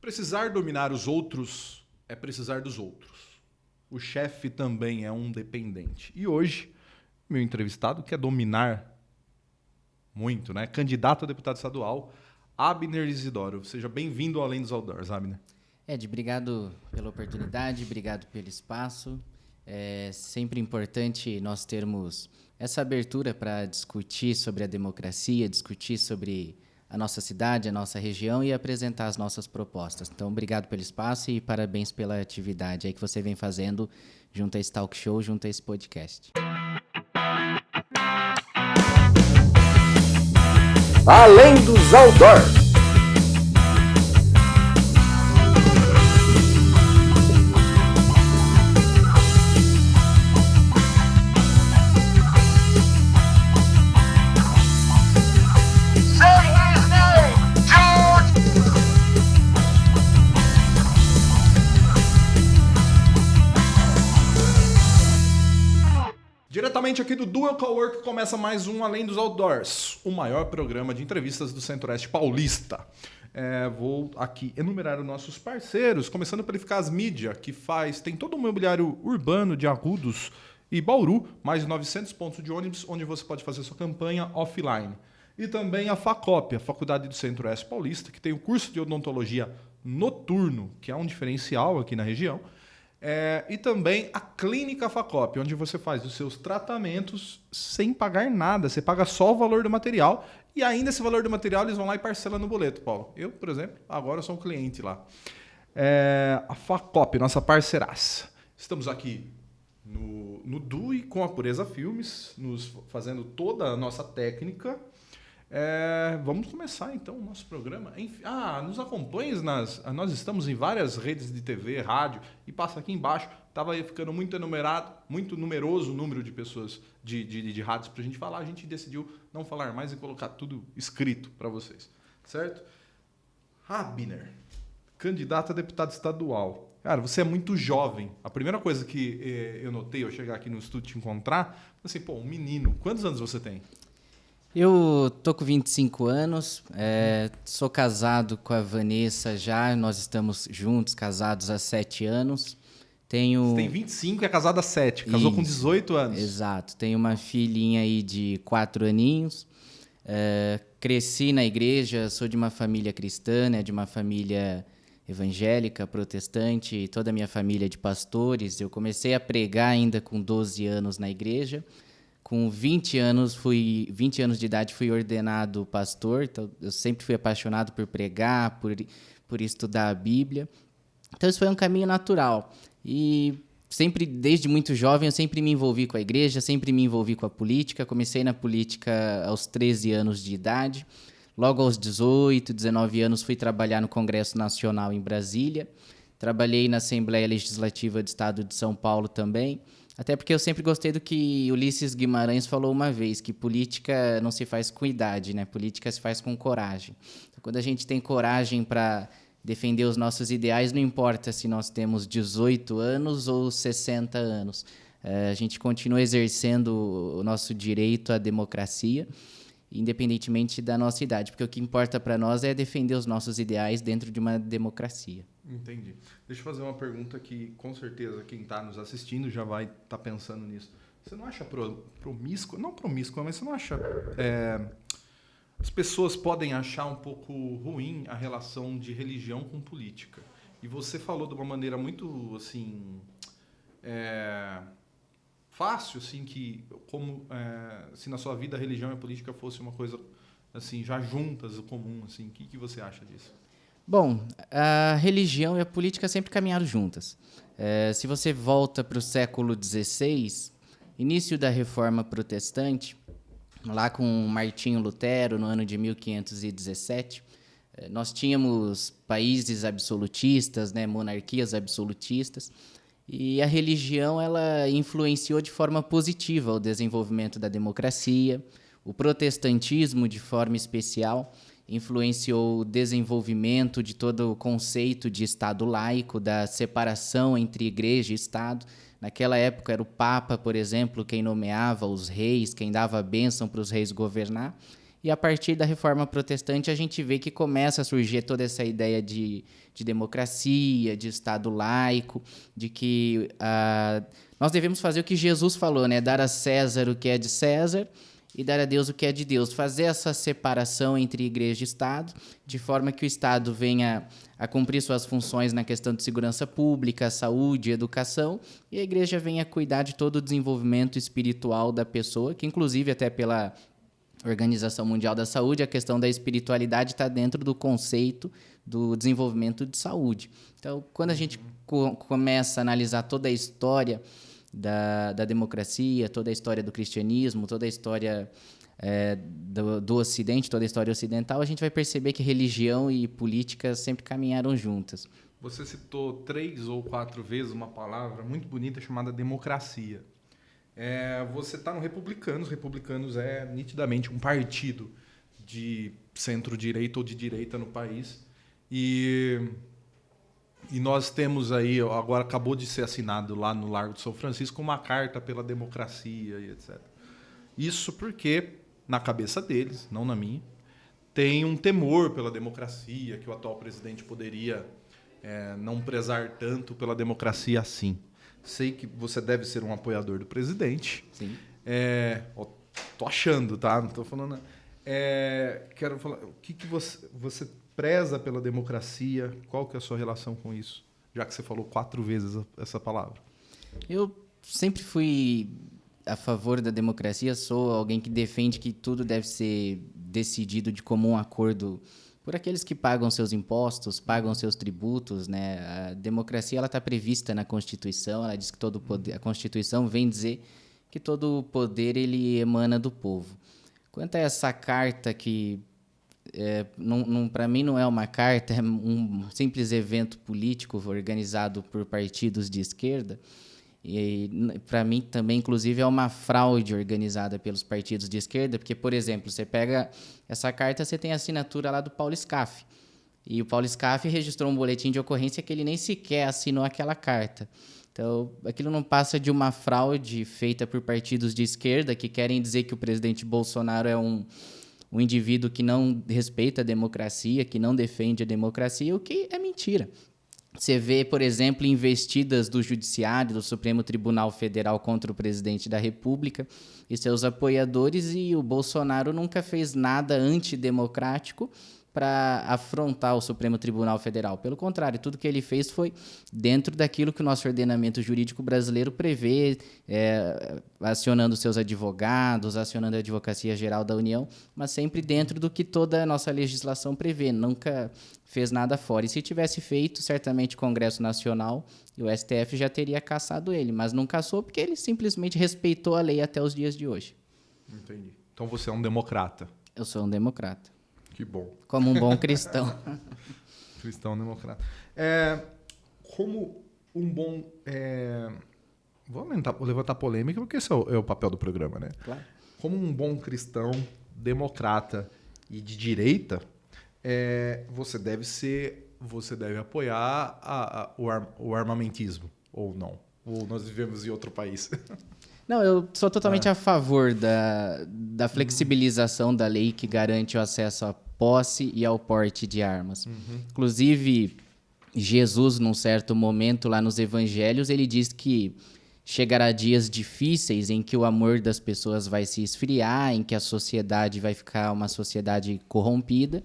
Precisar dominar os outros é precisar dos outros. O chefe também é um dependente. E hoje, meu entrevistado quer dominar muito, né? Candidato a deputado estadual, Abner Isidoro. Seja bem-vindo ao Além dos Outdoors, Abner. Ed, obrigado pela oportunidade, obrigado pelo espaço. É sempre importante nós termos essa abertura para discutir sobre a democracia, discutir sobre a nossa cidade, a nossa região e apresentar as nossas propostas. Então, obrigado pelo espaço e parabéns pela atividade aí que você vem fazendo junto a esse talk show, junto a esse podcast. Além dos Outdoors. Diretamente aqui do Dual Cowork começa mais um Além dos Outdoors, o maior programa de entrevistas do Centro-Oeste paulista. Vou aqui enumerar os nossos parceiros, começando pela Eficaz Mídia, que tem todo o mobiliário urbano de Arrudos e Bauru, mais de 900 pontos de ônibus, onde você pode fazer sua campanha offline. E também a FACOP, a Faculdade do Centro-Oeste Paulista, que tem o curso de odontologia noturno, que é um diferencial aqui na região. E também a Clínica FACOP, onde você faz os seus tratamentos sem pagar nada. Você paga só o valor do material e ainda esse valor do material eles vão lá e parcelam no boleto, Paulo. Eu, por exemplo, agora sou um cliente lá. A FACOP, nossa parceiraça. Estamos aqui no DUI com a Pureza Filmes, fazendo toda a nossa técnica. Vamos começar então o nosso programa. Nos acompanhe, nós estamos em várias redes de TV, rádio, e passa aqui embaixo. Estava ficando muito numeroso o número de pessoas de rádios para a gente falar. A gente decidiu não falar mais e colocar tudo escrito para vocês, certo? Abner, candidato a deputado estadual. Cara, você é muito jovem. A primeira coisa que eu notei ao chegar aqui no estúdio te encontrar, assim, um menino. Quantos anos você tem? Eu tô com 25 anos, sou casado com a Vanessa já, nós estamos juntos, casados há 7 anos. Você tem 25 e é casado há 7, casou com 18 anos. Exato, tenho uma filhinha aí de 4 aninhos, cresci na igreja, sou de uma família cristã, de uma família evangélica, protestante, toda a minha família é de pastores. Eu comecei a pregar ainda com 12 anos na igreja. Com 20 anos de idade, fui ordenado pastor. Então, eu sempre fui apaixonado por pregar, por estudar a Bíblia. Então, isso foi um caminho natural. E sempre, desde muito jovem, eu sempre me envolvi com a igreja, sempre me envolvi com a política. Comecei na política aos 13 anos de idade. Logo aos 18, 19 anos, fui trabalhar no Congresso Nacional em Brasília. Trabalhei na Assembleia Legislativa do Estado de São Paulo também. Até porque eu sempre gostei do que Ulisses Guimarães falou uma vez, que política não se faz com idade, Política se faz com coragem. Então, quando a gente tem coragem para defender os nossos ideais, não importa se nós temos 18 anos ou 60 anos. A gente continua exercendo o nosso direito à democracia, independentemente da nossa idade, porque o que importa para nós é defender os nossos ideais dentro de uma democracia. Entendi. Deixa eu fazer uma pergunta que, com certeza, quem está nos assistindo já vai estar pensando nisso. Você não acha promíscua? Não promíscua, mas você não acha... as pessoas podem achar um pouco ruim a relação de religião com política. E você falou de uma maneira muito, assim... fácil, assim, que como se na sua vida a religião e a política fosse uma coisa, assim, já juntas, comum, assim. O que você acha disso? Bom, a religião e a política sempre caminharam juntas. Se você volta para o século XVI, início da Reforma Protestante, lá com Martinho Lutero, no ano de 1517, nós tínhamos países absolutistas, monarquias absolutistas, e a religião ela influenciou de forma positiva o desenvolvimento da democracia. O protestantismo, de forma especial, influenciou o desenvolvimento de todo o conceito de Estado laico, da separação entre igreja e Estado. Naquela época era o Papa, por exemplo, quem nomeava os reis, quem dava a bênção para os reis governar. E a partir da Reforma Protestante, a gente vê que começa a surgir toda essa ideia de democracia, de Estado laico, de que nós devemos fazer o que Jesus falou, né? Dar a César o que é de César e dar a Deus o que é de Deus. Fazer essa separação entre igreja e Estado, de forma que o Estado venha a cumprir suas funções na questão de segurança pública, saúde, educação, e a igreja venha a cuidar de todo o desenvolvimento espiritual da pessoa, que inclusive até pela Organização Mundial da Saúde, a questão da espiritualidade está dentro do conceito do desenvolvimento de saúde. Então, quando a gente começa a analisar toda a história da democracia, toda a história do cristianismo, toda a história do Ocidente, toda a história ocidental, a gente vai perceber que religião e política sempre caminharam juntas. Você citou 3 ou 4 vezes uma palavra muito bonita chamada democracia. Você está no Republicanos. Republicanos é nitidamente um partido de centro-direita ou de direita no país. E nós temos aí, agora acabou de ser assinado lá no Largo de São Francisco, uma carta pela democracia e etc. Isso porque, na cabeça deles, não na minha, tem um temor pela democracia, que o atual presidente poderia não prezar tanto pela democracia assim. Sei que você deve ser um apoiador do presidente. Sim. Tô achando, tá? Não tô falando. Quero falar. O que você preza pela democracia? Qual que é a sua relação com isso? Já que você falou 4 vezes essa palavra. Eu sempre fui a favor da democracia. Sou alguém que defende que tudo deve ser decidido de comum acordo por aqueles que pagam seus impostos, pagam seus tributos, né? A democracia ela está prevista na Constituição. Ela diz que todo poder, a Constituição vem dizer que todo o poder ele emana do povo. Quanto a essa carta que para mim não é uma carta, é um simples evento político organizado por partidos de esquerda. E para mim também, inclusive, é uma fraude organizada pelos partidos de esquerda, porque, por exemplo, você pega essa carta, você tem a assinatura lá do Paulo Scaff. E o Paulo Scaff registrou um boletim de ocorrência que ele nem sequer assinou aquela carta. Então, aquilo não passa de uma fraude feita por partidos de esquerda que querem dizer que o presidente Bolsonaro é um indivíduo que não respeita a democracia, que não defende a democracia, o que é mentira. Você vê, por exemplo, investidas do Judiciário, do Supremo Tribunal Federal contra o presidente da República e seus apoiadores, e o Bolsonaro nunca fez nada antidemocrático para afrontar o Supremo Tribunal Federal. Pelo contrário, tudo que ele fez foi dentro daquilo que o nosso ordenamento jurídico brasileiro prevê, acionando seus advogados, acionando a Advocacia Geral da União, mas sempre dentro do que toda a nossa legislação prevê. Nunca fez nada fora. E se tivesse feito, certamente o Congresso Nacional e o STF já teria cassado ele, mas não cassou porque ele simplesmente respeitou a lei até os dias de hoje. Entendi. Então você é um democrata. Eu sou um democrata. Que bom. Como um bom cristão. Cristão democrata. Como um bom... Vou levantar polêmica, porque esse é o papel do programa, né? Claro. Como um bom cristão democrata e de direita, você deve apoiar o armamentismo, ou não? Ou nós vivemos em outro país? Não, eu sou totalmente a favor da flexibilização da lei que garante o acesso à posse e ao porte de armas. Inclusive, Jesus, num certo momento lá nos evangelhos, ele diz que chegará dias difíceis em que o amor das pessoas vai se esfriar, em que a sociedade vai ficar uma sociedade corrompida,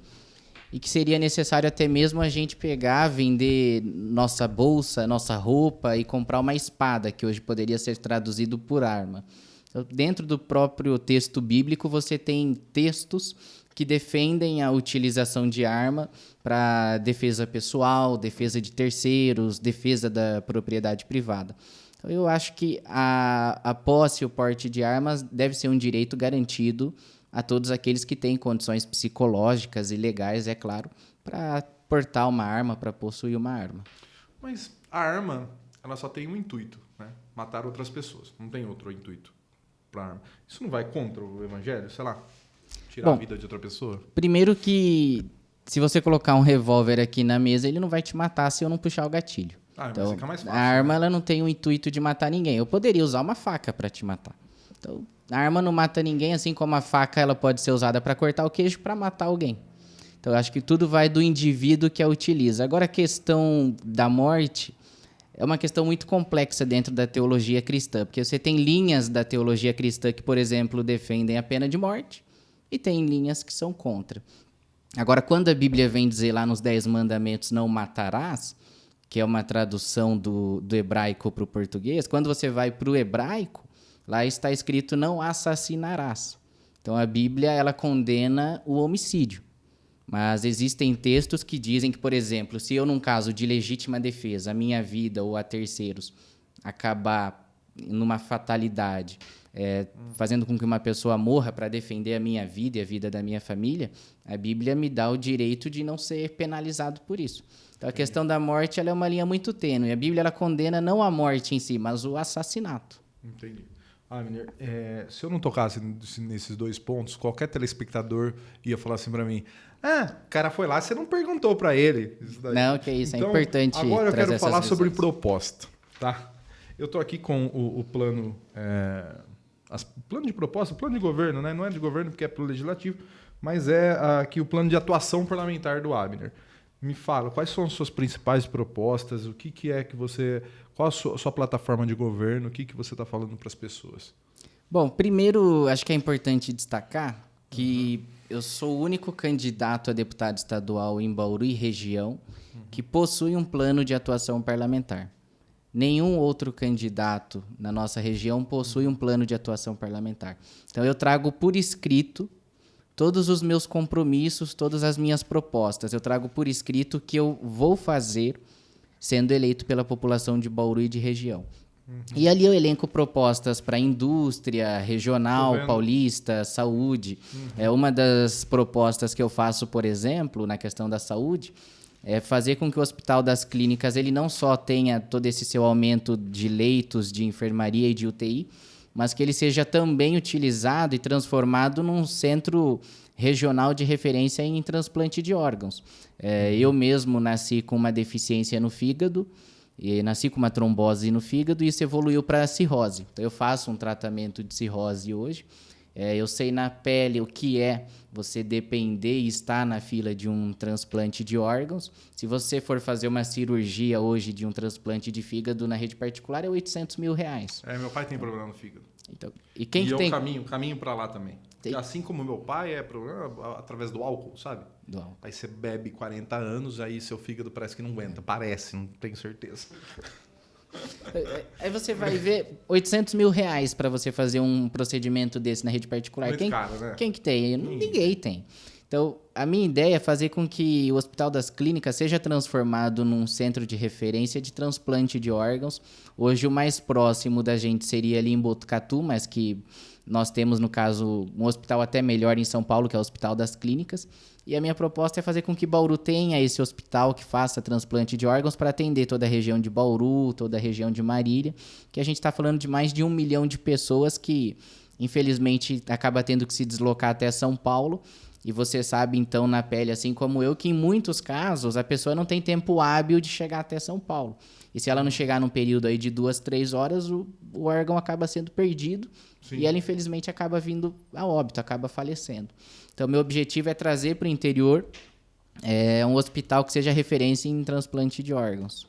e que seria necessário até mesmo a gente pegar, vender nossa bolsa, nossa roupa e comprar uma espada, que hoje poderia ser traduzido por arma. Então, dentro do próprio texto bíblico, você tem textos que defendem a utilização de arma para defesa pessoal, defesa de terceiros, defesa da propriedade privada. Então, eu acho que a posse e o porte de armas deve ser um direito garantido a todos aqueles que têm condições psicológicas e legais, é claro, para portar uma arma, para possuir uma arma. Mas a arma, ela só tem um intuito, né? Matar outras pessoas. Não tem outro intuito para arma. Isso não vai contra o evangelho? Sei lá, tirar a vida de outra pessoa? Primeiro que, se você colocar um revólver aqui na mesa, ele não vai te matar se eu não puxar o gatilho. Então, mas fica mais fácil, a arma ela não tem o intuito de matar ninguém. Eu poderia usar uma faca para te matar. Então, A arma não mata ninguém, assim como a faca ela pode ser usada para cortar o queijo para matar alguém. Então, eu acho que tudo vai do indivíduo que a utiliza. Agora, a questão da morte é uma questão muito complexa dentro da teologia cristã, porque você tem linhas da teologia cristã que, por exemplo, defendem a pena de morte e tem linhas que são contra. Agora, quando a Bíblia vem dizer lá nos 10 mandamentos não matarás, que é uma tradução do hebraico para o português, quando você vai para o hebraico, lá está escrito não assassinarás. Então, a Bíblia ela condena o homicídio. Mas existem textos que dizem que, por exemplo, se eu, num caso de legítima defesa, a minha vida ou a terceiros, acabar numa fatalidade, fazendo com que uma pessoa morra para defender a minha vida e a vida da minha família, a Bíblia me dá o direito de não ser penalizado por isso. Então, a questão da morte ela é uma linha muito tênue. A Bíblia ela condena não a morte em si, mas o assassinato. Entendi. Abner, se eu não tocasse nesses 2 pontos, qualquer telespectador ia falar assim para mim: o cara foi lá, você não perguntou para ele. Isso daí. Não, que isso, então, é importante. Agora eu quero falar visões. sobre proposta, tá? Eu estou aqui com o plano, plano de proposta, plano de governo, né? Não é de governo porque é pro legislativo, mas é aqui o plano de atuação parlamentar do Abner. Me fala, quais são as suas principais propostas? O que é que você... Qual a sua plataforma de governo? O que você está falando para as pessoas? Bom, primeiro, acho que é importante destacar que eu sou o único candidato a deputado estadual em Bauru e região que possui um plano de atuação parlamentar. Nenhum outro candidato na nossa região possui um plano de atuação parlamentar. Então, eu trago por escrito todos os meus compromissos, todas as minhas propostas. Eu trago por escrito o que eu vou fazer sendo eleito pela população de Bauru e de região. E ali eu elenco propostas para indústria, regional, paulista, saúde. Uma das propostas que eu faço, por exemplo, na questão da saúde, é fazer com que o Hospital das Clínicas ele não só tenha todo esse seu aumento de leitos de enfermaria e de UTI, mas que ele seja também utilizado e transformado num centro regional de referência em transplante de órgãos. Eu mesmo nasci com uma deficiência no fígado, e nasci com uma trombose no fígado e isso evoluiu para cirrose. Então, eu faço um tratamento de cirrose hoje. Eu sei na pele o que é você depender e estar na fila de um transplante de órgãos. Se você for fazer uma cirurgia hoje de um transplante de fígado na rede particular, é R$800 mil. Meu pai tem problema no fígado. Então, e quem que tem? Caminho para lá também. Tem. Assim como meu pai é problema através do álcool, sabe? Do álcool. Aí você bebe 40 anos, aí seu fígado parece que não aguenta. Parece, não tenho certeza. Aí você vai ver R$800 mil para você fazer um procedimento desse na rede particular. Muito caro, né? Quem que tem? Ninguém tem. Então, a minha ideia é fazer com que o Hospital das Clínicas seja transformado num centro de referência de transplante de órgãos. Hoje, o mais próximo da gente seria ali em Botucatu, mas que nós temos, no caso, um hospital até melhor em São Paulo, que é o Hospital das Clínicas. E a minha proposta é fazer com que Bauru tenha esse hospital que faça transplante de órgãos para atender toda a região de Bauru, toda a região de Marília, que a gente está falando de mais de 1 milhão de pessoas que, infelizmente, acaba tendo que se deslocar até São Paulo. E você sabe, então, na pele, assim como eu, que em muitos casos a pessoa não tem tempo hábil de chegar até São Paulo. E se ela não chegar num período aí de 2, 3 horas, o órgão acaba sendo perdido. Sim. E ela, infelizmente, acaba vindo a óbito, acaba falecendo. Então, meu objetivo é trazer para o interior um hospital que seja referência em transplante de órgãos.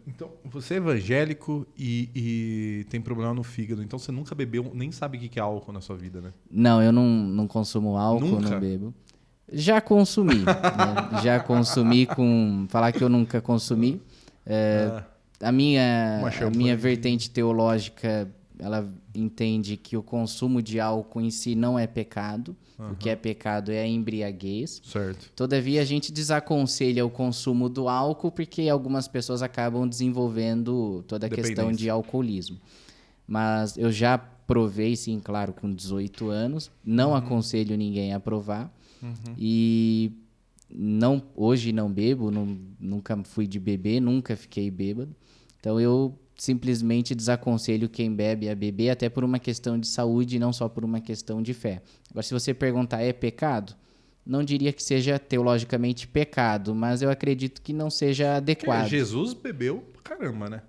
Então, você é evangélico e tem problema no fígado, então você nunca bebeu, nem sabe o que é álcool na sua vida, né? Não, eu não consumo álcool, nunca? Não bebo. Já consumi, né? Já consumi com... Falar que eu nunca consumi. A minha vertente teológica, ela entende que o consumo de álcool em si não é pecado. O que é pecado é a embriaguez. Certo. Todavia, a gente desaconselha o consumo do álcool porque algumas pessoas acabam desenvolvendo toda a questão de alcoolismo. Mas eu já provei, sim, claro, com 18 anos. Não aconselho ninguém a provar. E hoje não bebo, nunca fui de beber, nunca fiquei bêbado. Então, eu simplesmente desaconselho quem bebe a beber, até por uma questão de saúde e não só por uma questão de fé. Agora, se você perguntar, é pecado? Não diria que seja teologicamente pecado, mas eu acredito que não seja adequado. Jesus bebeu pra caramba, né?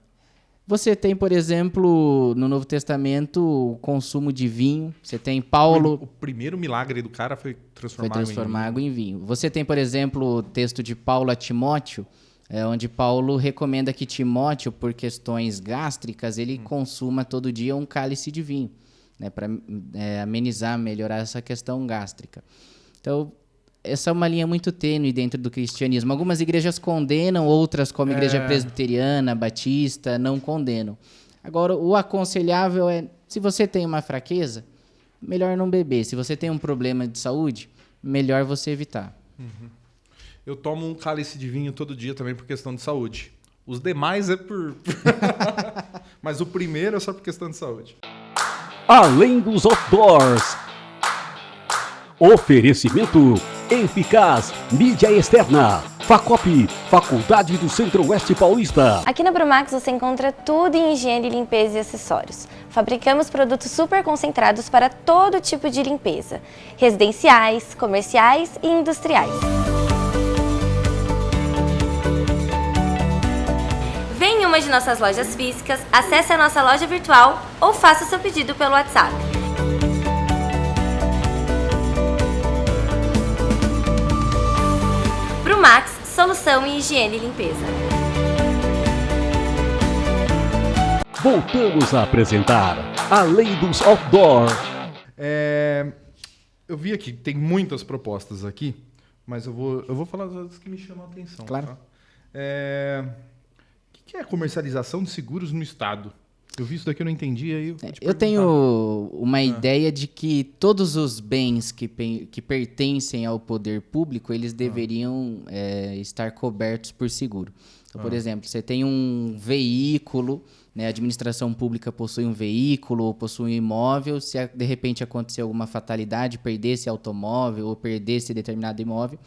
Você tem, por exemplo, no Novo Testamento, o consumo de vinho. Você tem Paulo... O primeiro milagre do cara foi transformar água em vinho. Você tem, por exemplo, o texto de Paulo a Timóteo, onde Paulo recomenda que Timóteo, por questões gástricas, ele consuma todo dia um cálice de vinho, né, para amenizar, melhorar essa questão gástrica. Então, essa é uma linha muito tênue dentro do cristianismo. Algumas igrejas condenam, outras, como a igreja presbiteriana, batista, não condenam. Agora, o aconselhável é, se você tem uma fraqueza, melhor não beber. Se você tem um problema de saúde, melhor você evitar. Eu tomo um cálice de vinho todo dia também por questão de saúde. Os demais é por... Mas o primeiro é só por questão de saúde. Além dos outdoors. Oferecimento Eficaz Mídia Externa. Facop, Faculdade do Centro-Oeste Paulista. Aqui na Brumax você encontra tudo em higiene, limpeza e acessórios. Fabricamos produtos super concentrados para todo tipo de limpeza, residenciais, comerciais e industriais. Vem em uma de nossas lojas físicas, acesse a nossa loja virtual ou faça seu pedido pelo WhatsApp. Brumax, solução em higiene e limpeza. Voltamos a apresentar Além dos Outdoor. Eu vi aqui, tem muitas propostas aqui, mas eu vou falar das que me chamam a atenção. Claro. Tá? O que é a comercialização de seguros no Estado? Eu vi isso daqui, eu não entendi. Aí eu tenho uma ideia de que todos os bens que pertencem ao poder público, eles deveriam estar cobertos por seguro. Então, por exemplo, você tem um veículo, né, a administração pública possui um veículo ou possui um imóvel, se de repente acontecer alguma fatalidade, perder esse automóvel ou perder esse determinado imóvel,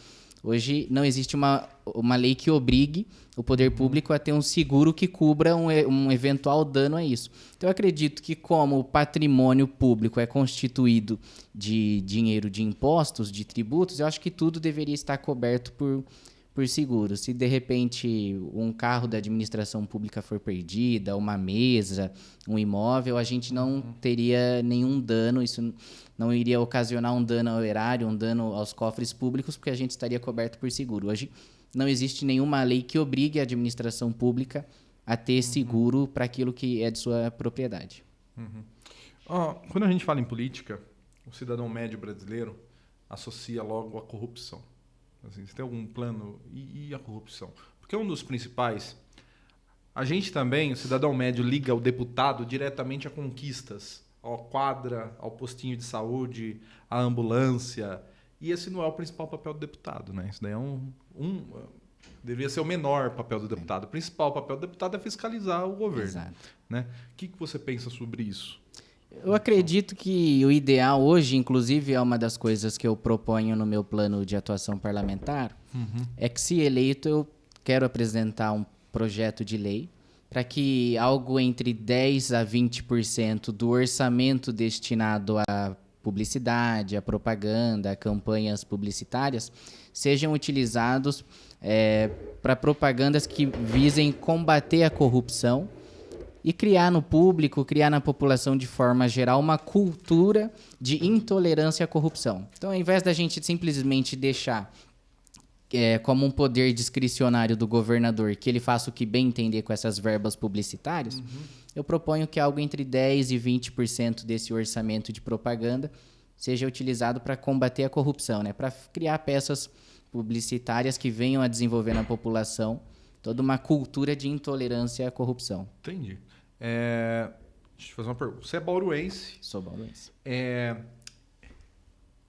hoje não existe uma lei que obrigue o poder público a ter um seguro que cubra um eventual dano a isso. Então, eu acredito que como o patrimônio público é constituído de dinheiro de impostos, de tributos, eu acho que tudo deveria estar coberto por seguro. Se, de repente, um carro da administração pública for perdida, uma mesa, um imóvel, a gente não teria nenhum dano, isso não iria ocasionar um dano ao erário, um dano aos cofres públicos, porque a gente estaria coberto por seguro. Hoje, não existe nenhuma lei que obrigue a administração pública a ter seguro para aquilo que é de sua propriedade. Quando a gente fala em política, o cidadão médio brasileiro associa logo a corrupção. Assim, você tem algum plano? E a corrupção? Porque um dos principais... A gente também, o cidadão médio, liga o deputado diretamente a conquistas, à quadra, ao postinho de saúde, à ambulância. E esse não é o principal papel do deputado, né? Isso daí é deveria ser o menor papel do deputado. O principal papel do deputado é fiscalizar o governo. Exato. Né? O que você pensa sobre isso? Eu acredito que o ideal hoje, inclusive é uma das coisas que eu proponho no meu plano de atuação parlamentar, é que, se eleito, eu quero apresentar um projeto de lei para que algo entre 10% a 20% do orçamento destinado à publicidade, à propaganda, a campanhas publicitárias, sejam utilizados para propagandas que visem combater a corrupção e criar no público, criar na população de forma geral uma cultura de intolerância à corrupção. Então, ao invés da gente simplesmente deixar como um poder discricionário do governador, que ele faça o que bem entender com essas verbas publicitárias, eu proponho que algo entre 10% e 20% desse orçamento de propaganda seja utilizado para combater a corrupção, né? Para criar peças publicitárias que venham a desenvolver na população toda uma cultura de intolerância à corrupção. Entendi. Deixa eu fazer uma pergunta. Você é bauruense. Sou bauruense.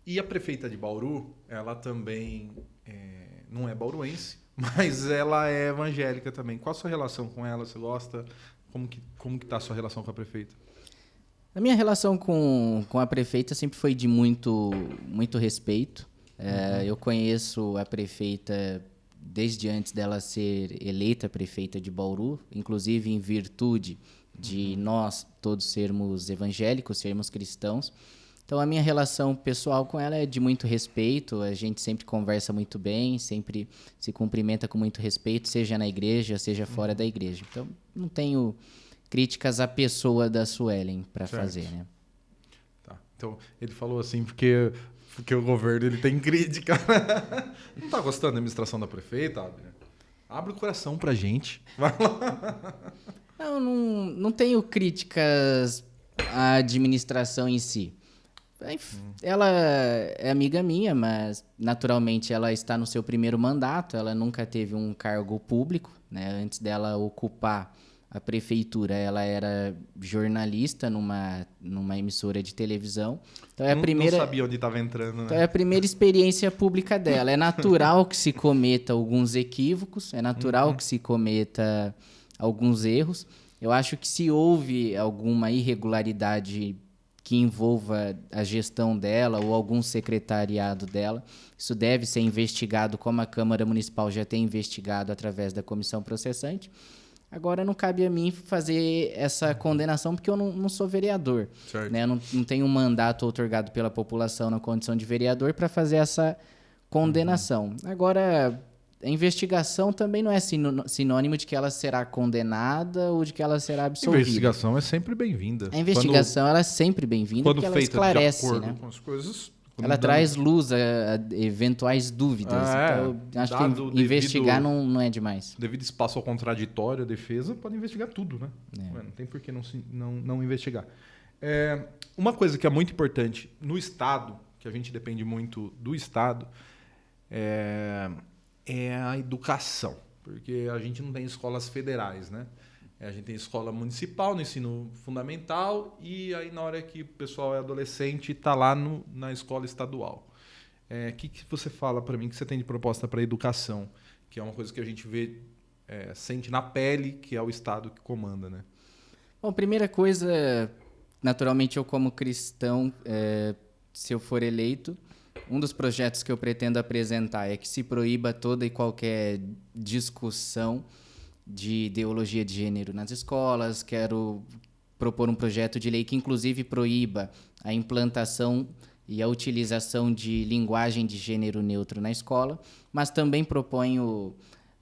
E a prefeita de Bauru, ela também não é bauruense, mas ela é evangélica também. Qual a sua relação com ela? Você gosta? Como que está a sua relação com a prefeita? A minha relação com a prefeita sempre foi de muito respeito. Eu conheço a prefeita desde antes dela ser eleita prefeita de Bauru, inclusive em virtude de nós todos sermos evangélicos, sermos cristãos. Então, a minha relação pessoal com ela é de muito respeito, a gente sempre conversa muito bem, sempre se cumprimenta com muito respeito, seja na igreja, seja fora da igreja. Então, não tenho críticas à pessoa da Suelen para Certo. fazer, né? Tá. Então, ele falou assim porque o governo ele tem crítica. Não tá gostando da administração da prefeita, Abner? Abre o coração pra gente. Vai lá. Não tenho críticas à administração em si. Ela é amiga minha, mas naturalmente ela está no seu primeiro mandato, ela nunca teve um cargo público, né? Antes dela ocupar a prefeitura, ela era jornalista numa emissora de televisão. Então Não sabia onde estava entrando, né? Então é a primeira experiência pública dela. É natural que se cometa alguns equívocos, é natural que se cometa alguns erros. Eu acho que se houve alguma irregularidade que envolva a gestão dela ou algum secretariado dela, isso deve ser investigado, como a Câmara Municipal já tem investigado através da comissão processante. Agora não cabe a mim fazer essa condenação, porque eu não sou vereador. Certo. Né? Eu não tenho um mandato outorgado pela população na condição de vereador para fazer essa condenação. Agora, a investigação também não é sinônimo de que ela será condenada ou de que ela será A absolvida. investigação é sempre bem-vinda. A investigação ela é sempre bem-vinda, Quando porque ela feita esclarece, de acordo né? com as coisas... quando Ela dando- traz luz a eventuais dúvidas. Então, eu acho dado o que investigar devido- não é demais. Devido espaço ao contraditório, a defesa pode investigar tudo, né? É. Não tem por que não investigar. Uma coisa que é muito importante no Estado, que a gente depende muito do Estado, é a educação. Porque a gente não tem escolas federais, né? A gente tem escola municipal no ensino fundamental e aí na hora que o pessoal é adolescente está lá na escola estadual. O que você fala para mim que você tem de proposta para a educação? Que é uma coisa que a gente vê, sente na pele, que é o Estado que comanda, né? Bom, primeira coisa, naturalmente eu como cristão, se eu for eleito, um dos projetos que eu pretendo apresentar é que se proíba toda e qualquer discussão de ideologia de gênero nas escolas. Quero propor um projeto de lei que inclusive proíba a implantação e a utilização de linguagem de gênero neutro na escola, mas também proponho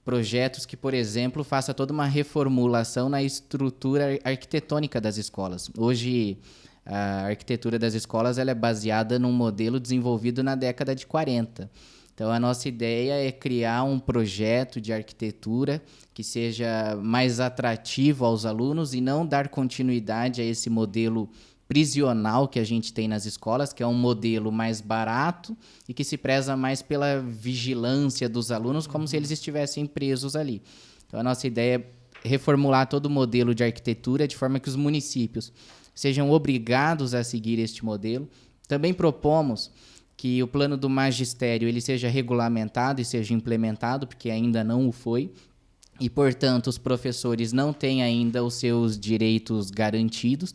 projetos que, por exemplo, faça toda uma reformulação na estrutura arquitetônica das escolas. Hoje, a arquitetura das escolas ela é baseada num modelo desenvolvido na década de 40. Então, a nossa ideia é criar um projeto de arquitetura que seja mais atrativo aos alunos e não dar continuidade a esse modelo prisional que a gente tem nas escolas, que é um modelo mais barato e que se preza mais pela vigilância dos alunos, como se eles estivessem presos ali. Então, a nossa ideia é reformular todo o modelo de arquitetura de forma que os municípios sejam obrigados a seguir este modelo. Também propomos que o plano do magistério ele seja regulamentado e seja implementado, porque ainda não o foi, e, portanto, os professores não têm ainda os seus direitos garantidos.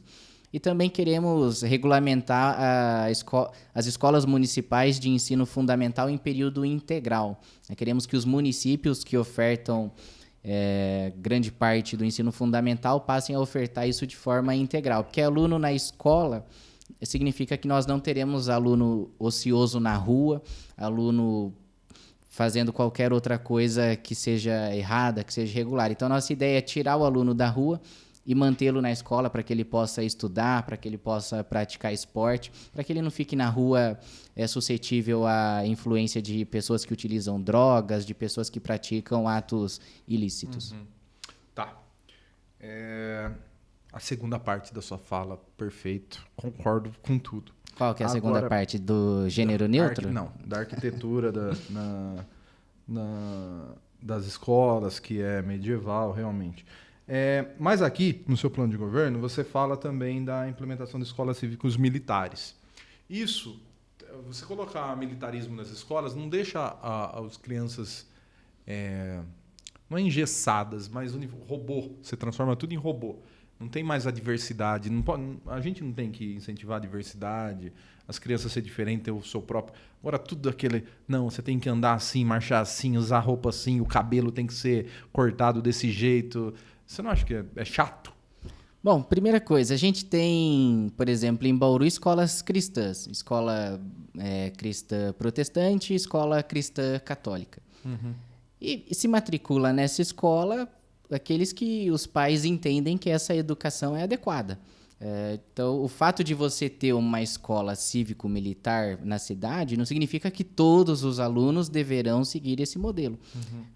E também queremos regulamentar as escolas municipais de ensino fundamental em período integral. Queremos que os municípios que ofertam grande parte do ensino fundamental passem a ofertar isso de forma integral, porque aluno na escola significa que nós não teremos aluno ocioso na rua, aluno fazendo qualquer outra coisa que seja errada, que seja irregular. Então, a nossa ideia é tirar o aluno da rua e mantê-lo na escola para que ele possa estudar, para que ele possa praticar esporte, para que ele não fique na rua suscetível à influência de pessoas que utilizam drogas, de pessoas que praticam atos ilícitos. Tá. A segunda parte da sua fala, perfeito. Concordo com tudo. Qual que é a segunda parte? Do gênero neutro? Não, da arquitetura das escolas, que é medieval, realmente. Mas aqui, no seu plano de governo, você fala também da implementação de escolas cívicos militares. Isso, você colocar militarismo nas escolas, não deixa as crianças, não é engessadas, mas robô. Você transforma tudo em robô. Não tem mais a diversidade. A gente não tem que incentivar a diversidade, as crianças ser diferentes, ter o seu próprio... Agora, tudo aquele... Não, você tem que andar assim, marchar assim, usar roupa assim, o cabelo tem que ser cortado desse jeito. Você não acha que é chato? Bom, primeira coisa, a gente tem, por exemplo, em Bauru, escolas cristãs. Escola cristã protestante e escola cristã católica. E se matricula nessa escola aqueles que os pais entendem que essa educação é adequada. Então, o fato de você ter uma escola cívico-militar na cidade não significa que todos os alunos deverão seguir esse modelo.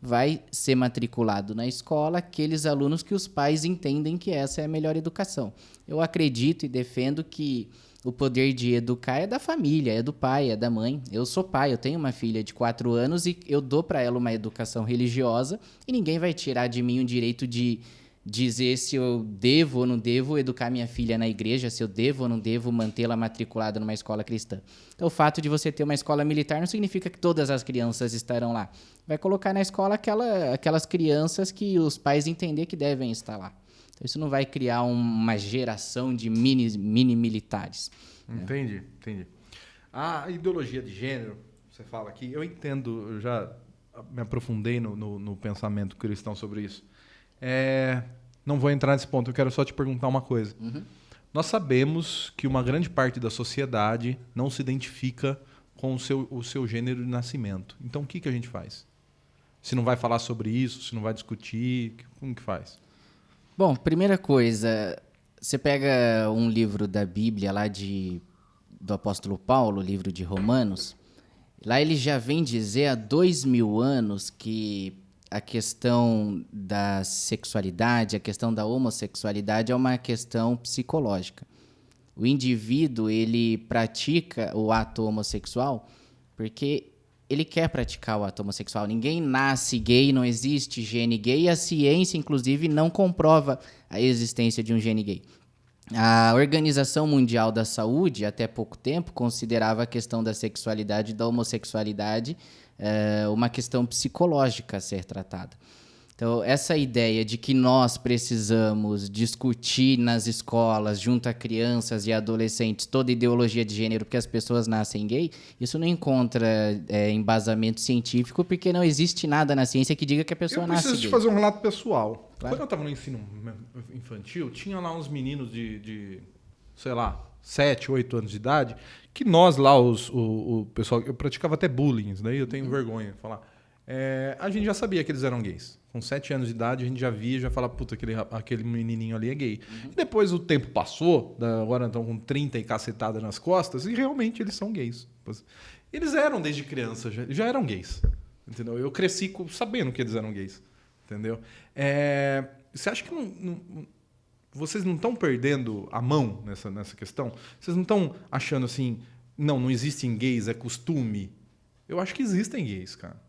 Vai ser matriculado na escola aqueles alunos que os pais entendem que essa é a melhor educação. Eu acredito e defendo que o poder de educar é da família, é do pai, é da mãe. Eu sou pai, eu tenho uma filha de 4 anos e eu dou para ela uma educação religiosa e ninguém vai tirar de mim o direito de dizer se eu devo ou não devo educar minha filha na igreja, se eu devo ou não devo mantê-la matriculada numa escola cristã. Então, o fato de você ter uma escola militar não significa que todas as crianças estarão lá. Vai colocar na escola aquelas crianças que os pais entender que devem estar lá. Então, isso não vai criar uma geração de mini militares. Entendi. A ideologia de gênero, você fala aqui, eu entendo, eu já me aprofundei no pensamento cristão sobre isso. Não vou entrar nesse ponto, eu quero só te perguntar uma coisa. Nós sabemos que uma grande parte da sociedade não se identifica com o seu gênero de nascimento. Então, o que a gente faz? Se não vai falar sobre isso, se não vai discutir, como que faz? Bom, primeira coisa, você pega um livro da Bíblia lá do apóstolo Paulo, o livro de Romanos, lá ele já vem dizer há 2000 anos que a questão da sexualidade, a questão da homossexualidade é uma questão psicológica. O indivíduo, ele pratica o ato homossexual porque ele quer praticar o ato homossexual. Ninguém nasce gay, não existe gene gay, e a ciência, inclusive, não comprova a existência de um gene gay. A Organização Mundial da Saúde, até pouco tempo, considerava a questão da sexualidade e da homossexualidade uma questão psicológica a ser tratada. Então, essa ideia de que nós precisamos discutir nas escolas, junto a crianças e adolescentes, toda ideologia de gênero porque as pessoas nascem gay, isso não encontra embasamento científico, porque não existe nada na ciência que diga que a pessoa nasce gay. Eu preciso te fazer um relato pessoal. Claro. Quando eu estava no ensino infantil, tinha lá uns meninos de sei lá, 7, 8 anos de idade, que nós lá, o pessoal, eu praticava até bullying, daí eu tenho vergonha de falar. A gente já sabia que eles eram gays. Com 7 anos de idade, a gente já via, já falava, puta, aquele menininho ali é gay. E depois o tempo passou, agora estão com 30 e cacetada nas costas, e realmente eles são gays. Eles eram desde criança, já eram gays. Entendeu? Eu cresci sabendo que eles eram gays. Entendeu? Você acha que vocês não estão perdendo a mão nessa questão? Vocês não estão achando assim, não existem gays, é costume? Eu acho que existem gays, cara.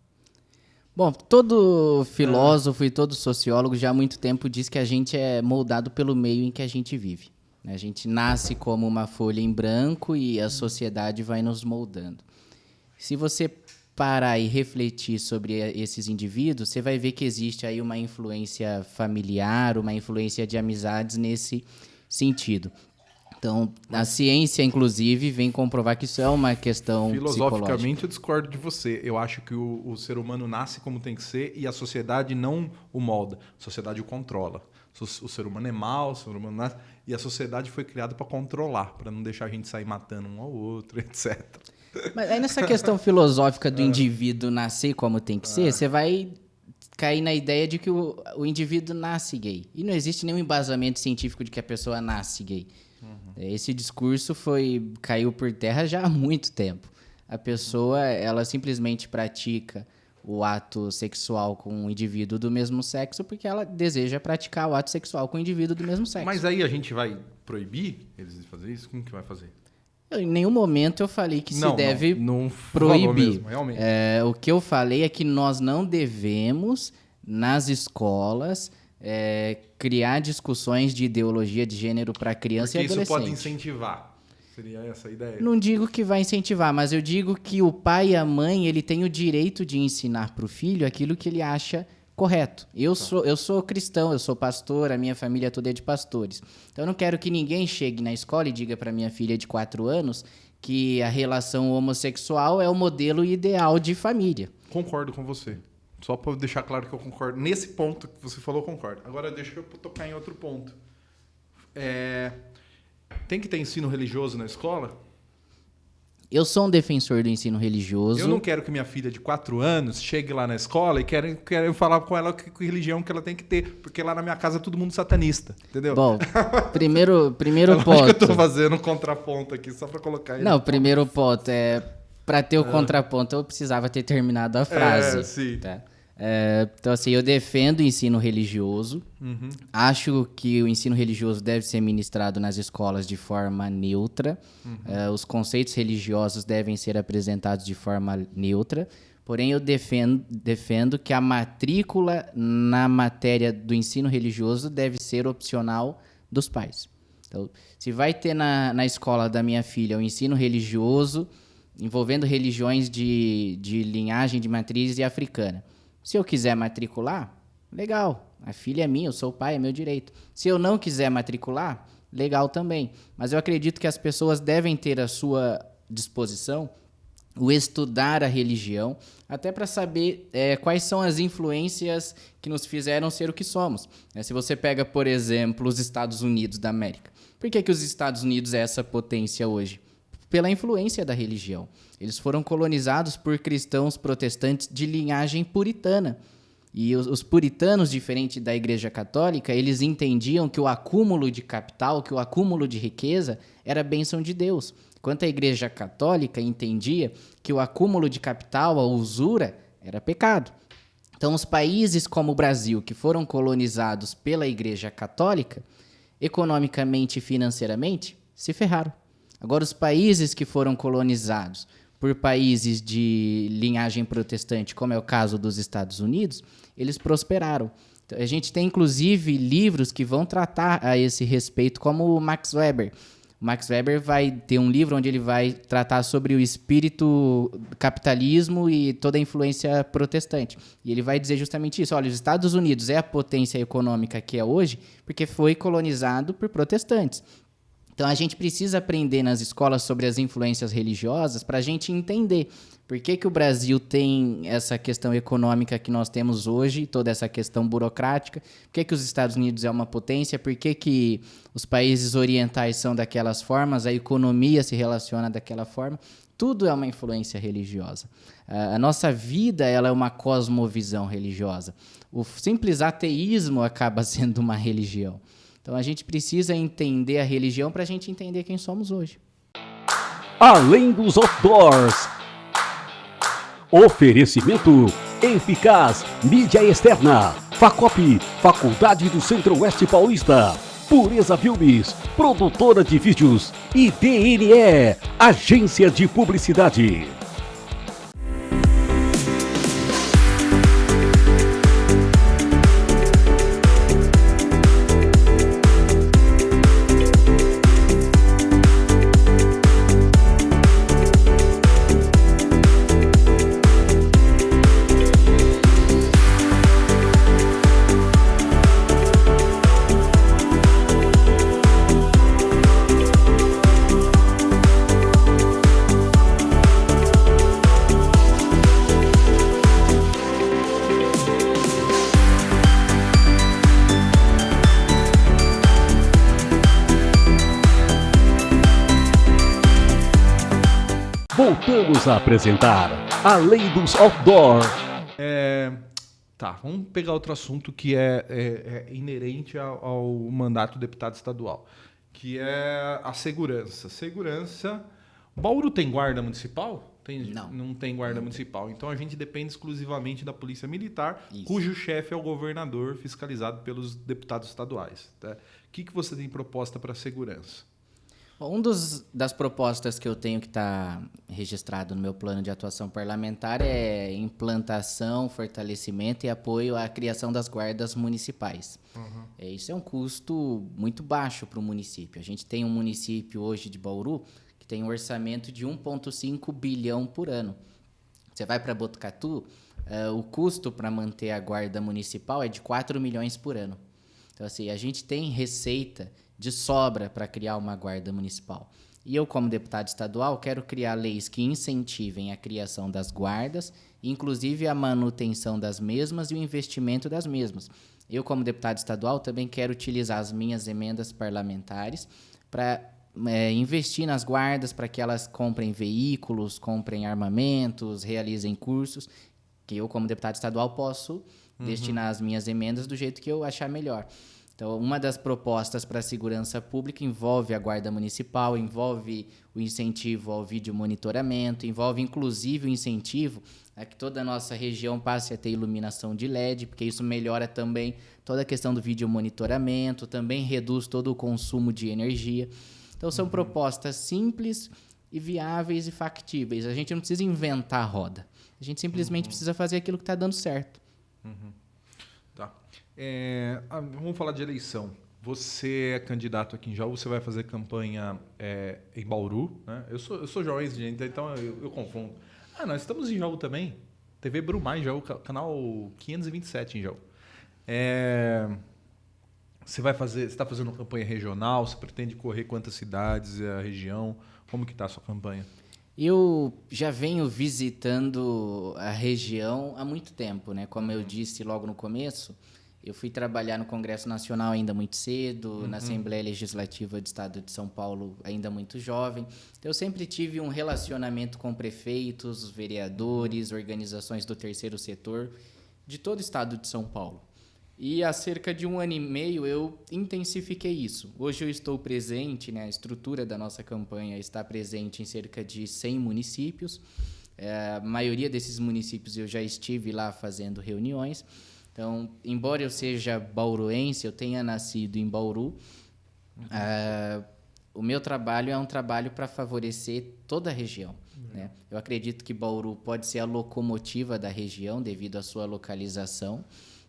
Bom, todo filósofo e todo sociólogo já há muito tempo diz que a gente é moldado pelo meio em que a gente vive. A gente nasce como uma folha em branco e a sociedade vai nos moldando. Se você parar e refletir sobre esses indivíduos, você vai ver que existe aí uma influência familiar, uma influência de amizades nesse sentido. Então, a ciência, inclusive, vem comprovar que isso é uma questão filosoficamente, eu discordo de você. Eu acho que o ser humano nasce como tem que ser e a sociedade não o molda. A sociedade o controla. O ser humano é mau, o ser humano nasce... E a sociedade foi criada para controlar, para não deixar a gente sair matando um ao outro, etc. Mas aí nessa questão filosófica do indivíduo nascer como tem que ser, você vai cair na ideia de que o indivíduo nasce gay. E não existe nenhum embasamento científico de que a pessoa nasce gay. Esse discurso caiu por terra já há muito tempo. A pessoa, ela simplesmente pratica o ato sexual com um indivíduo do mesmo sexo porque ela deseja praticar o ato sexual com um indivíduo do mesmo sexo. Mas aí a gente vai proibir eles de fazer isso? Como que vai fazer? Em nenhum momento eu falei que se deve não proibir. Mesmo, realmente. O que eu falei é que nós não devemos, nas escolas, criar discussões de ideologia de gênero para criança porque e adolescente. Isso pode incentivar. Seria essa a ideia? Não digo que vai incentivar, mas eu digo que o pai e a mãe ele tem o direito de ensinar para o filho aquilo que ele acha correto. Eu sou cristão, eu sou pastor, a minha família toda é de pastores. Então eu não quero que ninguém chegue na escola e diga para minha filha de 4 anos que a relação homossexual é o modelo ideal de família. Concordo com você. Só para deixar claro que eu concordo. Nesse ponto que você falou, eu concordo. Agora deixa eu tocar em outro ponto. Tem que ter ensino religioso na escola? Eu sou um defensor do ensino religioso. Eu não quero que minha filha de 4 anos chegue lá na escola e querem falar com ela que religião que ela tem que ter, porque lá na minha casa é todo mundo satanista, entendeu? Bom, primeiro Acho ponto... que eu tô fazendo um contraponto aqui, só pra colocar ele. Não, o primeiro ponto é... Para ter o contraponto, eu precisava ter terminado a frase. Sim. Tá? Então, assim, eu defendo o ensino religioso. Acho que o ensino religioso deve ser ministrado nas escolas de forma neutra. Os conceitos religiosos devem ser apresentados de forma neutra. Porém, eu defendo que a matrícula na matéria do ensino religioso deve ser opcional dos pais. Então, se vai ter na escola da minha filha o ensino religioso envolvendo religiões de linhagem de matriz africana, se eu quiser matricular, legal, a filha é minha, eu sou o pai, é meu direito. Se eu não quiser matricular, legal também. Mas eu acredito que as pessoas devem ter à sua disposição o estudar a religião, até para saber quais são as influências que nos fizeram ser o que somos. Se você pega, por exemplo, os Estados Unidos da América, por que os Estados Unidos é essa potência hoje? Pela influência da religião. Eles foram colonizados por cristãos protestantes de linhagem puritana. E os puritanos, diferente da Igreja Católica, eles entendiam que o acúmulo de capital, que o acúmulo de riqueza era bênção de Deus. Enquanto a Igreja Católica entendia que o acúmulo de capital, a usura, era pecado. Então, os países como o Brasil, que foram colonizados pela Igreja Católica, economicamente e financeiramente, se ferraram. Agora, os países que foram colonizados por países de linhagem protestante, como é o caso dos Estados Unidos, eles prosperaram. Então, a gente tem, inclusive, livros que vão tratar a esse respeito, como o Max Weber. O Max Weber vai ter um livro onde ele vai tratar sobre o espírito capitalismo e toda a influência protestante. E ele vai dizer justamente isso. Olha, os Estados Unidos é a potência econômica que é hoje porque foi colonizado por protestantes. Então, a gente precisa aprender nas escolas sobre as influências religiosas para a gente entender por que o Brasil tem essa questão econômica que nós temos hoje, toda essa questão burocrática, por que os Estados Unidos é uma potência, por que os países orientais são daquelas formas, a economia se relaciona daquela forma. Tudo é uma influência religiosa. A nossa vida ela é uma cosmovisão religiosa. O simples ateísmo acaba sendo uma religião. Então, a gente precisa entender a religião para a gente entender quem somos hoje. Além dos outdoors. Oferecimento Eficaz Mídia Externa. Facop, Faculdade do Centro-Oeste Paulista. Pureza Filmes, produtora de vídeos. E DNE, agência de publicidade. Voltamos a apresentar Além dos Outdoor. Tá, vamos pegar outro assunto que é inerente ao mandato do deputado estadual, que é a segurança. Segurança. Bauru tem guarda municipal? Não tem guarda municipal. Então a gente depende exclusivamente da Polícia Militar, cujo chefe é o governador, fiscalizado pelos deputados estaduais. Tá? O que você tem proposta para a segurança? Das propostas que eu tenho que está registrado no meu plano de atuação parlamentar é implantação, fortalecimento e apoio à criação das guardas municipais. Isso é um custo muito baixo para o município. A gente tem um município hoje de Bauru que tem um orçamento de 1,5 bilhão por ano. Você vai para Botucatu, o custo para manter a guarda municipal é de 4 milhões por ano. Então, assim, a gente tem receita de sobra para criar uma guarda municipal. E eu, como deputado estadual, quero criar leis que incentivem a criação das guardas, inclusive a manutenção das mesmas e o investimento das mesmas. Eu, como deputado estadual, também quero utilizar as minhas emendas parlamentares para investir nas guardas para que elas comprem veículos, comprem armamentos, realizem cursos, que eu, como deputado estadual, posso destinar as minhas emendas do jeito que eu achar melhor. Então, uma das propostas para a segurança pública envolve a Guarda Municipal, envolve o incentivo ao videomonitoramento, envolve, inclusive, o incentivo a que toda a nossa região passe a ter iluminação de LED, porque isso melhora também toda a questão do videomonitoramento, também reduz todo o consumo de energia. Então, são propostas simples e viáveis e factíveis. A gente não precisa inventar a roda. A gente simplesmente precisa fazer aquilo que está dando certo. Tá. Vamos falar de eleição. Você é candidato aqui em Jaú, você vai fazer campanha em Bauru, né? Eu sou jauense, gente, então eu confundo. Nós estamos em Jaú também. TV Brumar em Jaú, canal 527 em Jaú. Você está fazendo uma campanha regional? Você pretende correr quantas cidades, a região? Como que está a sua campanha? Eu já venho visitando a região há muito tempo, né? Como eu disse logo no começo, eu fui trabalhar no Congresso Nacional ainda muito cedo, na Assembleia Legislativa do Estado de São Paulo ainda muito jovem. Então, eu sempre tive um relacionamento com prefeitos, vereadores, organizações do terceiro setor de todo o Estado de São Paulo. E há cerca de 1 ano e meio eu intensifiquei isso. Hoje eu estou presente, né, a estrutura da nossa campanha está presente em cerca de 100 municípios. A maioria desses municípios eu já estive lá fazendo reuniões. Então, embora eu seja bauruense, eu tenha nascido em Bauru, o meu trabalho é um trabalho para favorecer toda a região, né? Eu acredito que Bauru pode ser a locomotiva da região devido à sua localização,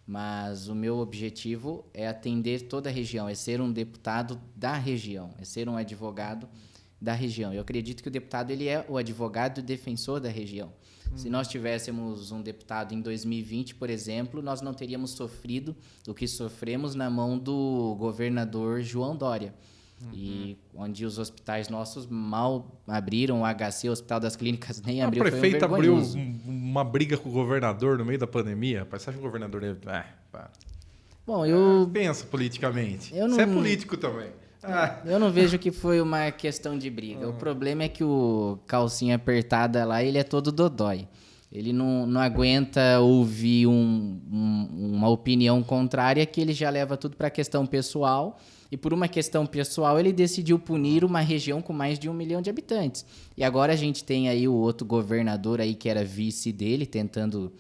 mas o meu objetivo é atender toda a região, é ser um deputado da região, é ser um advogado da região. Eu acredito que o deputado ele é o advogado e defensor da região. Se nós tivéssemos um deputado em 2020, por exemplo, nós não teríamos sofrido o que sofremos na mão do governador João Dória. E onde os hospitais nossos mal abriram, o HC, o Hospital das Clínicas, nem abriu. O prefeito abriu uma briga com o governador no meio da pandemia. Rapaz, você acha que o governador deve... Bom, eu... Pensa politicamente. Eu não... Você é político também. Eu não vejo que foi uma questão de briga. O problema é que o calcinha apertada lá, ele é todo dodói. Ele não aguenta ouvir uma opinião contrária, que ele já leva tudo para a questão pessoal. E por uma questão pessoal, ele decidiu punir uma região com mais de 1 milhão de habitantes. E agora a gente tem aí o outro governador aí, que era vice dele, tentando...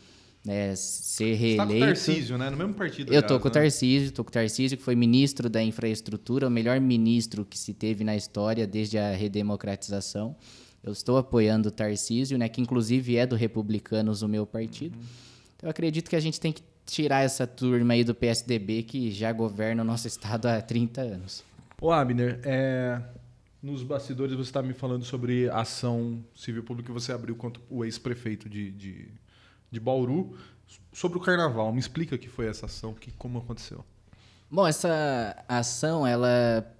ser reeleito. Você tá com o Tarcísio, né? No mesmo partido. Eu tô com o Tarcísio, que foi ministro da infraestrutura, o melhor ministro que se teve na história desde a redemocratização. Eu estou apoiando o Tarcísio, né? Que inclusive é do Republicanos, o meu partido. Então, eu acredito que a gente tem que tirar essa turma aí do PSDB que já governa o nosso estado há 30 anos. Ô, Abner, nos bastidores você está me falando sobre a ação civil pública que você abriu contra o ex-prefeito de Bauru, sobre o carnaval. Me explica o que foi essa ação, como aconteceu. Bom, essa ação, ela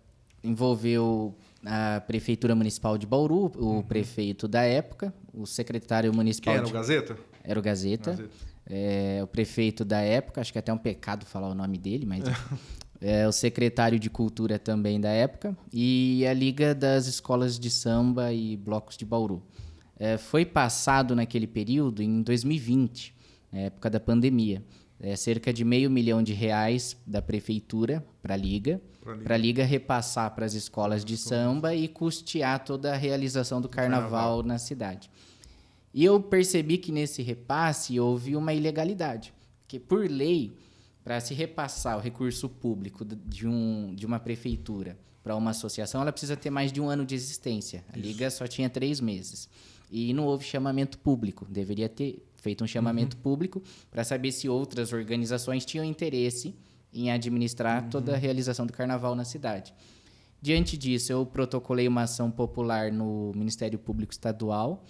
envolveu a Prefeitura Municipal de Bauru, o prefeito da época, o secretário municipal... Quem era o Gazeta? Era o Gazeta. O prefeito da época, acho que é até um pecado falar o nome dele, mas... o secretário de Cultura também da época, e a Liga das Escolas de Samba e Blocos de Bauru. Foi passado naquele período, em 2020, na época da pandemia, cerca de R$500 milhão da prefeitura para a Liga repassar para as escolas de samba e custear toda a realização do carnaval na cidade. E eu percebi que nesse repasse houve uma ilegalidade, porque por lei, para se repassar o recurso público de uma prefeitura para uma associação, ela precisa ter mais de 1 ano de existência. A Liga só tinha 3 meses. E não houve chamamento público. Deveria ter feito um chamamento público para saber se outras organizações tinham interesse em administrar toda a realização do carnaval na cidade. Diante disso, eu protocolei uma ação popular no Ministério Público Estadual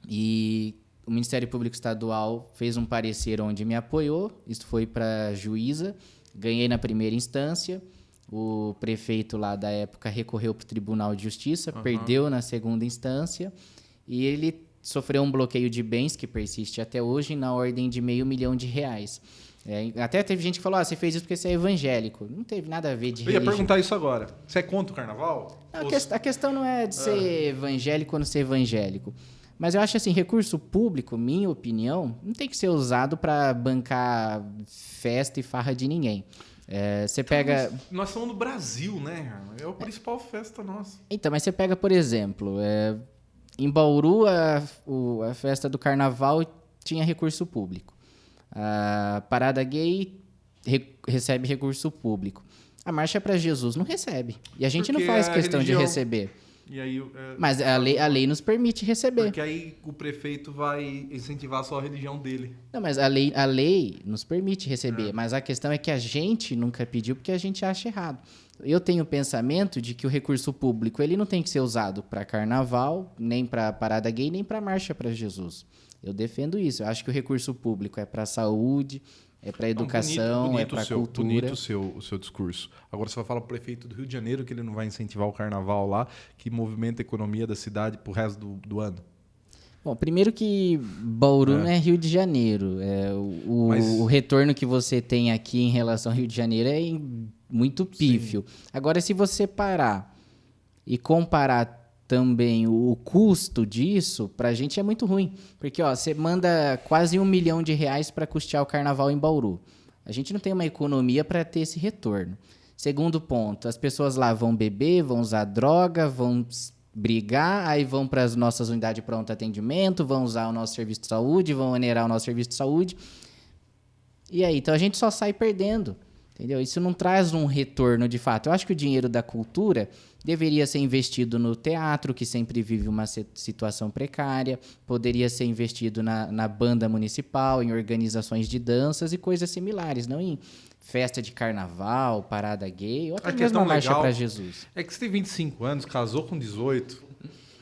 e o Ministério Público Estadual fez um parecer onde me apoiou. Isso foi para a juíza. Ganhei na primeira instância. O prefeito lá da época recorreu para o Tribunal de Justiça, perdeu na segunda instância. E ele sofreu um bloqueio de bens que persiste até hoje na ordem de R$500 mil. Até teve gente que falou, você fez isso porque você é evangélico. Não teve nada a ver de Eu ia religião. perguntar isso agora. Você é contra o carnaval? Não, a questão não é de ser evangélico ou não ser evangélico. Mas eu acho assim, recurso público, minha opinião, não tem que ser usado para bancar festa e farra de ninguém. Você pega... Nós somos no Brasil, né? É a principal festa nossa. Então, mas você pega, por exemplo, em Bauru, a festa do carnaval tinha recurso público. A Parada Gay recebe recurso público. A Marcha para Jesus não recebe. E a gente Porque não faz a questão religião- de receber. E aí, Mas a lei nos permite receber. porque aí o prefeito vai incentivar só a religião dele. Não, mas a lei nos permite receber. Mas a questão é que a gente nunca pediu porque a gente acha errado. Eu tenho o pensamento de que o recurso público ele não tem que ser usado para carnaval, nem para Parada Gay, nem para Marcha para Jesus. Eu defendo isso. Eu acho que o recurso público é para saúde, é para educação, Bonito é para cultura. Bonito o seu discurso. Agora você vai falar pro prefeito do Rio de Janeiro que ele não vai incentivar o carnaval lá, que movimenta a economia da cidade pro resto do ano. Bom, primeiro que Bauru não é Rio de Janeiro. Mas- O retorno que você tem aqui em relação ao Rio de Janeiro é muito pífio. Agora, se você parar e comparar também o custo disso, pra gente é muito ruim. Porque você manda quase R$1 milhão para custear o carnaval em Bauru. A gente não tem uma economia para ter esse retorno. Segundo ponto, as pessoas lá vão beber, vão usar droga, vão brigar, aí vão para as nossas unidades de pronto atendimento, vão usar o nosso serviço de saúde, vão onerar o nosso serviço de saúde. E aí, então a gente só sai perdendo. Entendeu? Isso não traz um retorno de fato. Eu acho que o dinheiro da cultura deveria ser investido no teatro, que sempre vive uma situação precária, poderia ser investido na banda municipal, em organizações de danças e coisas similares, não em festa de carnaval, parada gay, ou até Que é mesmo tão a marcha legal. para Jesus. É que você tem 25 anos, casou com 18,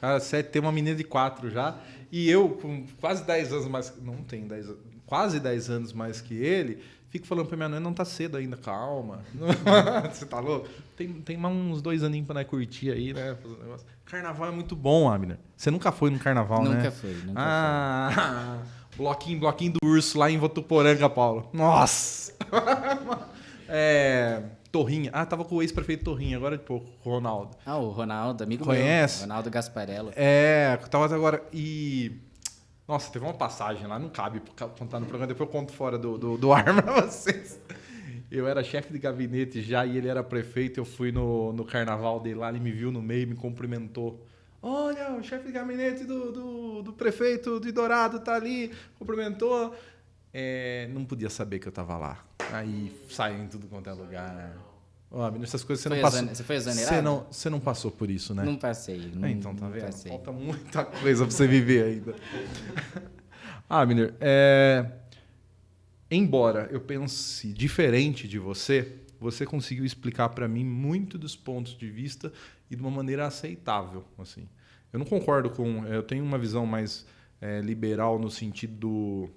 cara, você tem uma menina de 4 já, e eu, com quase 10 anos mais... Não tem 10 anos, quase 10 anos mais que ele, fico falando pra minha mãe, não tá cedo ainda, calma. Você tá louco? Tem mais uns 2 aninhos pra nós curtir aí, né? Fazer um negócio. Carnaval é muito bom, Abner. Você nunca foi no carnaval, né? Nunca foi. Bloquinho do urso lá em Votuporanga, Paulo. Nossa! Torrinha. Tava com o ex-prefeito Torrinha, agora de pouco, o Ronaldo. O Ronaldo, amigo Conhece? meu. Ronaldo Gasparello. Tava agora. E. Nossa, teve uma passagem lá, não cabe contar no programa, depois eu conto fora do ar pra vocês. Eu era chefe de gabinete já e ele era prefeito. Eu fui no carnaval dele lá, ele me viu no meio, me cumprimentou. Olha, o chefe de gabinete do prefeito de Dourado tá ali, cumprimentou. Não podia saber que eu tava lá. Aí saiu em tudo quanto é lugar. Essas coisas você não passou. Você foi exonerado? Você não passou por isso, né? Não passei. Então, tá vendo? Passei. Falta muita coisa pra você viver ainda. Abner, embora eu pense diferente de você, você conseguiu explicar para mim muito dos pontos de vista e de uma maneira aceitável. Assim. Eu não concordo com... Eu tenho uma visão mais liberal no sentido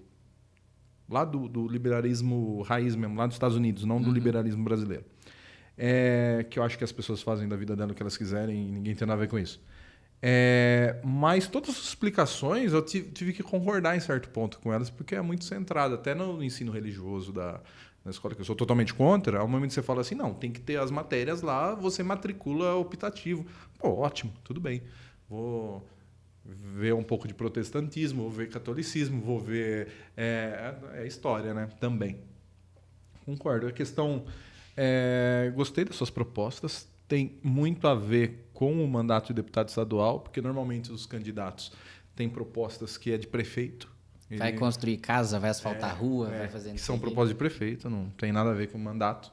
do liberalismo raiz mesmo, lá dos Estados Unidos, não do liberalismo brasileiro. Que eu acho que as pessoas fazem da vida dela o que elas quiserem e ninguém tem nada a ver com isso. Mas todas as explicações eu tive que concordar em certo ponto com elas, porque é muito centrado, até no ensino religioso na escola, que eu sou totalmente contra. Ao momento que você fala assim, não, tem que ter as matérias lá, você matricula optativo. Pô, ótimo, tudo bem. Vou ver um pouco de protestantismo, vou ver catolicismo, vou ver história, né? Também. Concordo. A questão... gostei das suas propostas. Tem muito a ver com o mandato de deputado estadual, porque normalmente os candidatos têm propostas que é de prefeito. Vai construir casa, vai asfaltar rua, vai fazer... Que são propostas de prefeito, não tem nada a ver com o mandato.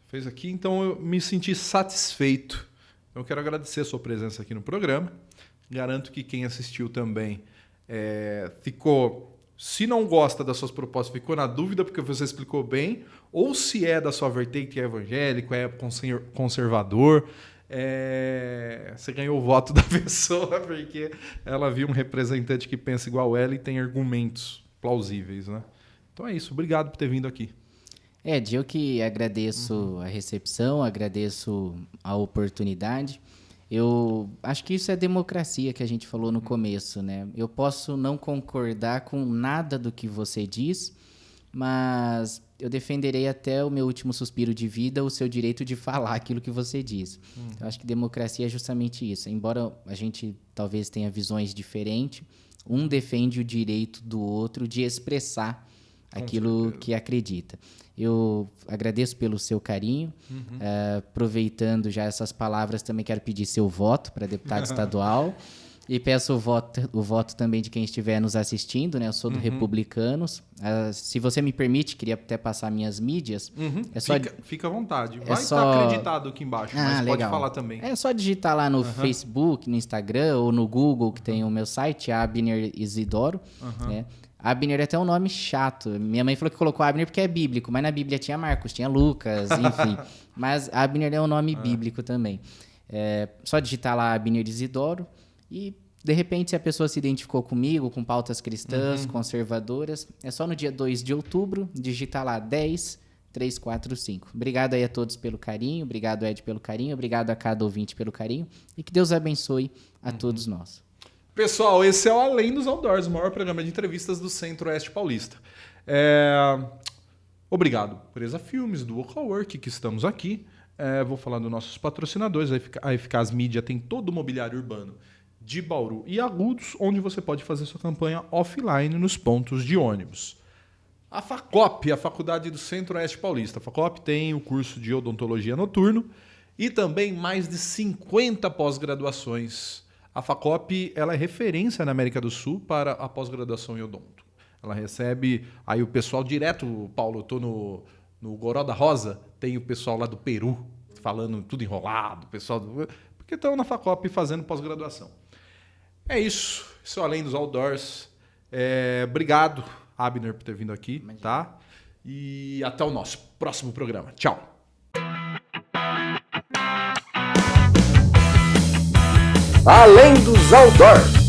Fez aqui, então eu me senti satisfeito. Eu quero agradecer a sua presença aqui no programa. Garanto que quem assistiu também ficou... Se não gosta das suas propostas, ficou na dúvida porque você explicou bem, ou se é da sua vertente, é evangélico, é conservador, você ganhou o voto da pessoa porque ela viu um representante que pensa igual ela e tem argumentos plausíveis, né? Então é isso. Obrigado por ter vindo aqui. Eu que agradeço a recepção, agradeço a oportunidade. Eu acho que isso é democracia que a gente falou no começo, né? Eu posso não concordar com nada do que você diz, mas eu defenderei até o meu último suspiro de vida o seu direito de falar aquilo que você diz. Eu acho que democracia é justamente isso. Embora a gente talvez tenha visões diferentes, um defende o direito do outro de expressar aquilo que acredita. Eu agradeço pelo seu carinho. Aproveitando já essas palavras, também quero pedir seu voto para deputado estadual. E peço o voto também de quem estiver nos assistindo, né? Eu sou do Republicanos. Se você me permite, queria até passar minhas mídias. É só... Fica à vontade. Vai estar acreditado aqui embaixo, mas legal. Pode falar também. É só digitar lá no Facebook, no Instagram ou no Google, que tem o meu site, Abner Isidoro. Né? Abner é até um nome chato. Minha mãe falou que colocou Abner porque é bíblico, mas na Bíblia tinha Marcos, tinha Lucas, enfim. Mas Abner é um nome bíblico também. Só digitar lá Abner Isidoro e, de repente, se a pessoa se identificou comigo, com pautas cristãs, conservadoras, é só no dia 2 de outubro, digitar lá 10345. Obrigado aí a todos pelo carinho, obrigado, Ed, pelo carinho, obrigado a cada ouvinte pelo carinho e que Deus abençoe a todos nós. Pessoal, esse é o Além dos Outdoors, o maior programa de entrevistas do Centro-Oeste Paulista. Obrigado por Eza Filmes, do Cowork, que estamos aqui. Vou falar dos nossos patrocinadores. A Eficaz Mídia tem todo o mobiliário urbano de Bauru e Agudos, onde você pode fazer sua campanha offline nos pontos de ônibus. A FACOP, a Faculdade do Centro-Oeste Paulista. A FACOP tem o curso de odontologia noturno e também mais de 50 pós-graduações. A FACOP ela é referência na América do Sul para a pós-graduação em odonto. Ela recebe aí o pessoal direto, Paulo, eu estou no Goró da Rosa, tem o pessoal lá do Peru falando tudo enrolado, porque estão na FACOP fazendo pós-graduação. É isso, isso é Além dos Outdoors. Obrigado, Abner, por ter vindo aqui, tá? E até o nosso próximo programa. Tchau. Além dos Outdoors.